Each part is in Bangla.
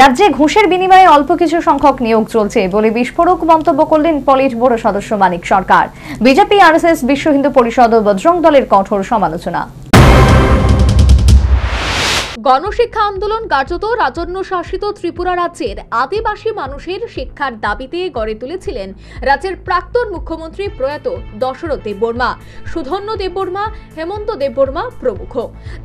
রাজ্যে ঘুষের বিনিময়ে অল্প কিছু সংখ্যক নিয়োগ চলছে বলে বিস্ফোরক মন্তব্য করলেন পলিট ব্যুরো সদস্য মানিক সরকার। বিজেপি, আরএসএস, বিশ্ব হিন্দু পরিষদ ও বজরং দলের কঠোর সমালোচনা। গণশিক্ষা আন্দোলন কার্যত রাজন্য শাসিত ত্রিপুরা রাজ্যের আদিবাসী মানুষের শিক্ষার দাবিতে গড়ে তুলেছিলেন রাজ্যের প্রাক্তন মুখ্যমন্ত্রী প্রয়াত দশরথ দেববর্মা, সুধন্য দেববর্মা, হেমন্ত দেববর্মা প্রমুখ।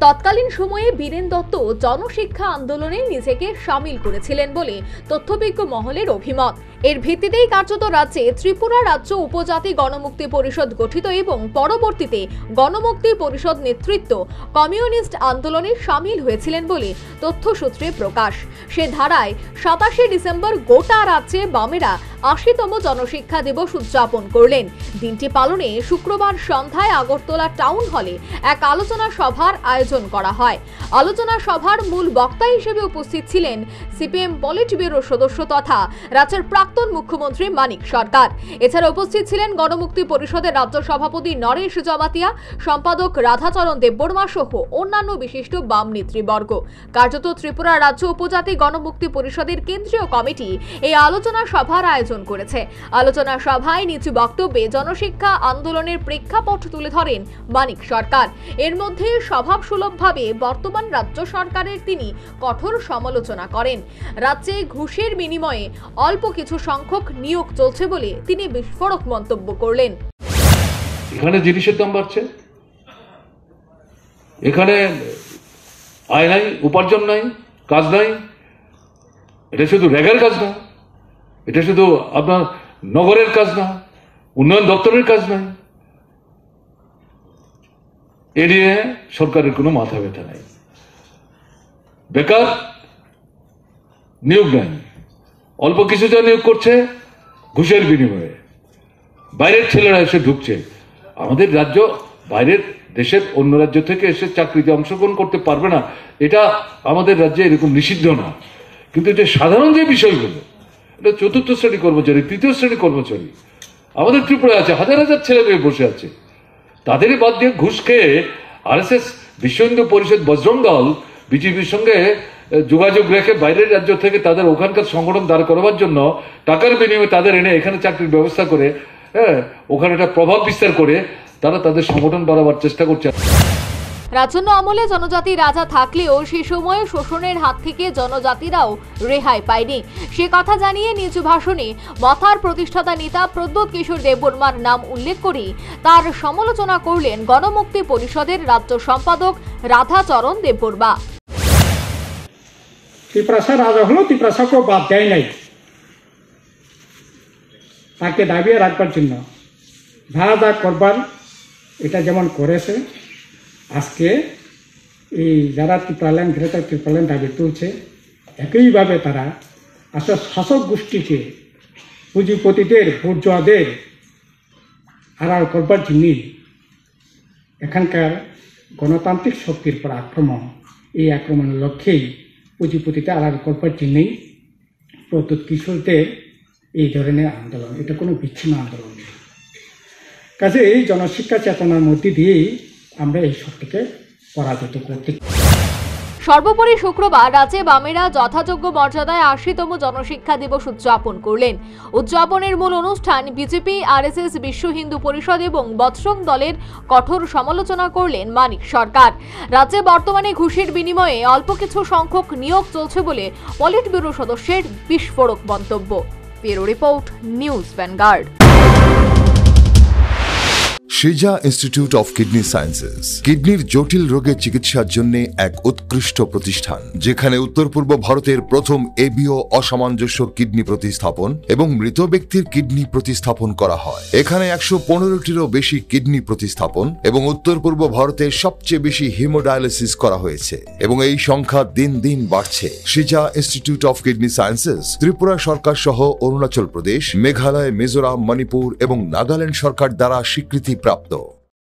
তৎকালীন সময়ে বীরেন দত্ত জনশিক্ষা আন্দোলনে নিজেকে সামিল করেছিলেন বলে তথ্যবিজ্ঞ মহলের অভিমত। এর ভিত্তিতেই কার্যত রাজ্যে ত্রিপুরা রাজ্য উপজাতি গণমুক্তি পরিষদ গঠিত এবং পরবর্তীতে গণমুক্তি পরিষদ নেতৃত্ব কমিউনিস্ট আন্দোলনে সামিল হয়েছিলেন বলে তথ্যসূত্রে প্রকাশ। সে ধারায় 27শে ডিসেম্বর গোটা রাজ্যে বামেরা ৮০তম জনশিক্ষা দিবস উদযাপন করলেন। দিনটি পালনে শুক্রবার সন্ধ্যায় আগরতলা টাউন হলে এক আলোচনা সভার আয়োজন করা হয়। আলোচনা সভার মূল বক্তা হিসেবে উপস্থিত ছিলেন সিপিএম পলিট ব্যুরো সদস্য তথা রাজ্যের প্রাক্তন মুখ্যমন্ত্রী মানিক সরকার। এছাড়া উপস্থিত ছিলেন গণমুক্তি পরিষদের রাজ্য সভাপতি নরেশ জমাতিয়া, সম্পাদক রাধাচরণ দেববর্মা সহ অন্যান্য বিশিষ্ট বাম নেতৃবর্গ। কার্যত ত্রিপুরা রাজ্য উপজাতি গণমুক্তি পরিষদের কেন্দ্রীয় কমিটি এই আলোচনা সভার আয়োজন করেছে। আলোচনা সভায় নিজ বক্তব্যে জনশিক্ষা আন্দোলনের প্রেক্ষাপট তুলে ধরেন মানিক সরকার। এর মধ্যে স্বভাবসুলভভাবে বর্তমান রাজ্য সরকারের তিনি কঠোর সমালোচনা করেন। রাজ্যে ঘুষের বিনিময়ে অল্প কিছু সংখ্যক নিয়োগ চলছে বলে তিনি বিস্ফোরক মন্তব্য করলেন। এখানে জিনিসের দাম বাড়ছে, এখানে আয় নাই, উপার্জন নাই, কাজ নাই। এটা শুধু রেগার কাজ না, এটা শুধু আপনার নগরের কাজ না, উন্নয়ন দপ্তরের কাজ নাই। এ নিয়ে সরকারের কোনো মাথা ব্যথা নাই। বেকার, নিয়োগ নাই, অল্প কিছু যা নিয়োগ করছে ঘুষের বিনিময়ে। বাইরের ছেলেরা এসে ঢুকছে আমাদের রাজ্য, বাইরের দেশের অন্য রাজ্য থেকে এসে চাকরিতে অংশগ্রহণ করতে পারবে না, এটা আমাদের রাজ্যে এরকম নিষিদ্ধ না। কিন্তু এটা সাধারণ যে বিষয়গুলো, এটা চতুর্থ শ্রেণী কর্মচারী, তৃতীয় শ্রেণী কর্মচারী আমাদের ত্রিপুরায় আছে, হাজার হাজার ছেলে মেয়ে বসে আছে। তাদেরই বাদ দিয়ে ঘুষ খেয়ে আরএসএস, বিশ্ব হিন্দু পরিষদ, বজরং দল বিজেপির সঙ্গে যোগাযোগ রেখে বাইরের রাজ্য থেকে তাদের ওখানকার সংগঠন দাঁড় করাবার জন্য টাকার বিনিময়ে তাদের এনে এখানে চাকরির ব্যবস্থা করে, ওখানে একটা প্রভাব বিস্তার করে তারা তাদের সংগঠন বাড়াবার চেষ্টা করছে। রাজন্য আমলে জনজাতি রাজা থাকলেও সেই সময়ে শোষণের হাত থেকে জনজাতিরাও রেহাই পায়নি। সে কথা জানিয়ে নিজ ভাষণে মথার প্রতিষ্ঠাতা নেতা প্রদ্যোৎ কিশোর দেববর্মার নাম উল্লেখ করে তার সমালোচনা করলেন গণমুক্তি পরিষদের রাজ্য সম্পাদক রাধাচরণ দেববর্মা। ত্রিপুরা রাজা হলো, ত্রিপুরাকেও বাদ দেয় নাই, তাকে দাবিয়ে রাখবার জন্য যা যা করবার এটা যেমন করেছে। আজকে এই যারা ত্রিপুরাল্যান্ড গ্রেটার ত্রিপুরাল্যান্ড দাবি তুলছে, একইভাবে তারা আসলে শাসক গোষ্ঠীকে, পুঁজিপতিদের, বুর্জোয়াদের আড়াল করবার জন্যই এখানকার গণতান্ত্রিক শক্তির পর আক্রমণ, এই আক্রমণের লক্ষ্যেই পুঁজিপতিতে আড়াল করবার জন্যই প্রদ্যোৎ কিশোরদের এই ধরনের আন্দোলন। এটা কোনো বিচ্ছিন্ন আন্দোলন নেই। কাজে এই জনশিক্ষা চেতনার মধ্যে দিয়েই আমরা এই শক্তিকে পরাজিত করতে। সর্বোপরি শুক্রবার রাজ্যে বামেরা যথাযোগ্য মর্যাদায় ৮০তম জনশিক্ষা দিবস উদযাপন করলেন। উদযাপনের মূল অনুষ্ঠান বিজেপি, আরএসএস, বিশ্ব হিন্দু পরিষদ এবং বজরং দলের কঠোর সমালোচনা করলেন মানিক সরকার। রাজ্যে বর্তমানে ঘুষের বিনিময়ে অল্প কিছু সংখ্যক নিয়োগ চলছে বলে পলিট ব্যুরো সদস্যের বিস্ফোরক মন্তব্য। Bureau report, news vanguard. সিজা ইনস্টিটিউট অফ কিডনি সায়েন্সেস কিডনির জটিল রোগের চিকিৎসার জন্য এক উৎকৃষ্ট প্রতিষ্ঠান, যেখানে উত্তর পূর্ব ভারতের প্রথম এবিও অসামঞ্জস্য কিডনি প্রতিস্থাপন এবং মৃত ব্যক্তির কিডনি প্রতিস্থাপন করা হয়। এখানে ১১৫টিরও বেশি কিডনি প্রতিস্থাপন এবং উত্তর পূর্ব ভারতের সবচেয়ে বেশি হিমোডায়ালিসিস করা হয়েছে এবং এই সংখ্যা দিন দিন বাড়ছে। সিজা institute of kidney sciences Tripura সরকার সহ অরুণাচল প্রদেশ, মেঘালয়, মিজোরাম, মণিপুর এবং নাগাল্যান্ড সরকার দ্বারা স্বীকৃতি প্রাপ্ত।